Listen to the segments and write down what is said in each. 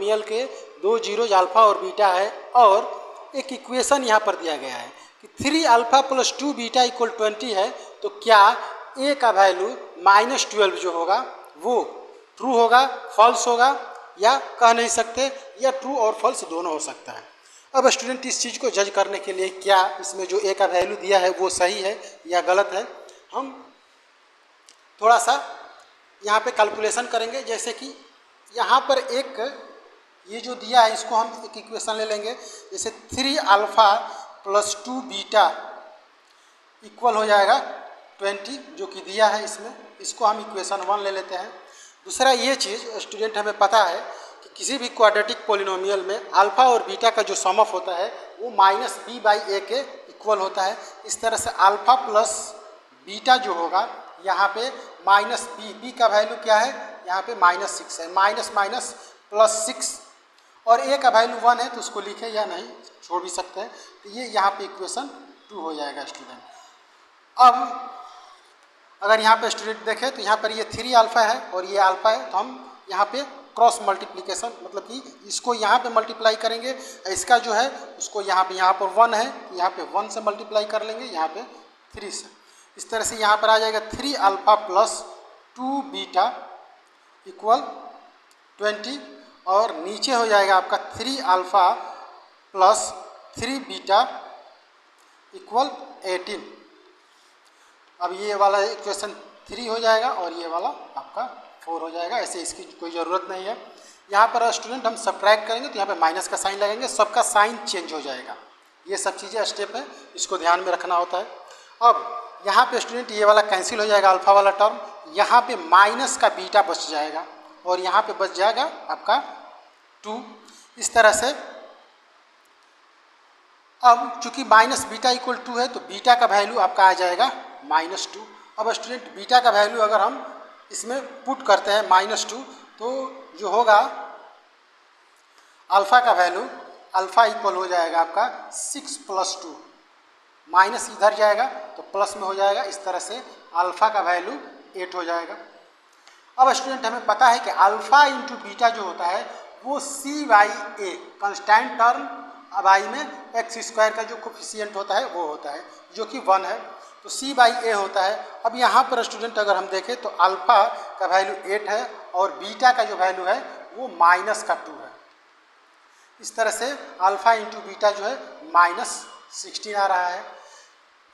Polynomial के दो zeros alpha और बीटा है और एक इक्वेशन यहाँ पर दिया गया है कि 3 अल्फा प्लस 2 बीटा इक्वल 20 है, तो क्या ए का वैल्यू -12 जो होगा वो ट्रू होगा, फॉल्स होगा, या कह नहीं सकते, या ट्रू और फॉल्स दोनों हो सकता है। अब स्टूडेंट इस चीज़ को जज करने के लिए क्या इसमें जो ए का वैल्यू दिया है वो सही है या गलत है, हम थोड़ा सा यहाँ पे कैलकुलेशन करेंगे। जैसे कि यहाँ पर एक ये जो दिया है इसको हम एक इक्वेशन ले लेंगे, जैसे 3 अल्फा प्लस 2 बीटा इक्वल हो जाएगा 20 जो कि दिया है इसमें, इसको हम इक्वेशन 1 ले लेते हैं। दूसरा ये चीज़ स्टूडेंट हमें पता है कि किसी भी क्वाड्रेटिक पॉलिनोमियल में अल्फा और बीटा का जो सम ऑफ होता है वो -b/a के इक्वल होता है। इस तरह से अल्फा प्लस बीटा जो होगा यहाँ पे -b का वैल्यू क्या है, यहाँ पे -6 है, माइनस प्लस 6, और a का वैल्यू 1 है तो उसको लिखे या नहीं छोड़ भी सकते हैं। तो ये यहाँ पे इक्वेशन 2 हो जाएगा स्टूडेंट। अब अगर यहाँ पे स्टूडेंट देखें तो यहाँ पर ये 3 अल्फा है और ये अल्फा है, तो हम यहाँ पे क्रॉस मल्टीप्लिकेशन मतलब कि इसको यहाँ पे मल्टीप्लाई करेंगे, इसका जो है उसको यहाँ पर 1 है, यहाँ पे 1 से मल्टीप्लाई कर लेंगे, यहाँ पे 3 से। इस तरह से यहाँ पर आ जाएगा 3 अल्फा प्लस 2 बीटा इक्वल 20, और नीचे हो जाएगा आपका 3 अल्फा प्लस 3 बीटा इक्वल 18। अब ये वाला इक्वेशन 3 हो जाएगा और ये वाला आपका 4 हो जाएगा। ऐसे इसकी कोई ज़रूरत नहीं है। यहाँ पर स्टूडेंट हम सब्ट्रैक्ट करेंगे तो यहाँ पे माइनस का साइन लगेंगे, सबका साइन चेंज हो जाएगा। ये सब चीज़ें स्टेप है, इसको ध्यान में रखना होता है। अब यहाँ पे स्टूडेंट ये वाला कैंसिल हो जाएगा, अल्फा वाला टर्म, यहाँ पे माइनस का बीटा बच जाएगा और यहाँ पे बच जाएगा आपका 2। इस तरह से अब चूंकि माइनस बीटा इक्वल 2 है तो बीटा का वैल्यू आपका आ जाएगा -2। अब स्टूडेंट बीटा का वैल्यू अगर हम इसमें पुट करते हैं -2 तो जो होगा अल्फा का वैल्यू, अल्फा इक्वल हो जाएगा आपका 6 + 2, माइनस इधर जाएगा तो प्लस में हो जाएगा। इस तरह से अल्फा का वैल्यू 8 हो जाएगा। अब स्टूडेंट हमें पता है कि अल्फा इंटू बीटा जो होता है वो c/a कंस्टेंट टर्म y में x² का जो कोफिशिएंट होता है वो होता है जो कि 1 है, तो c/a होता है। अब यहाँ पर स्टूडेंट अगर हम देखें तो अल्फा का वैल्यू 8 है और बीटा का जो वैल्यू है वो -2 है। इस तरह से अल्फा इंटू बीटा जो है -16 आ रहा है।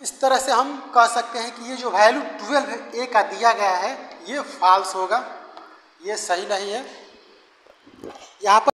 इस तरह से हम कह सकते हैं कि ये जो वैल्यू 12a का दिया गया है ये फॉल्स होगा, ये सही नहीं है। यहाँ पर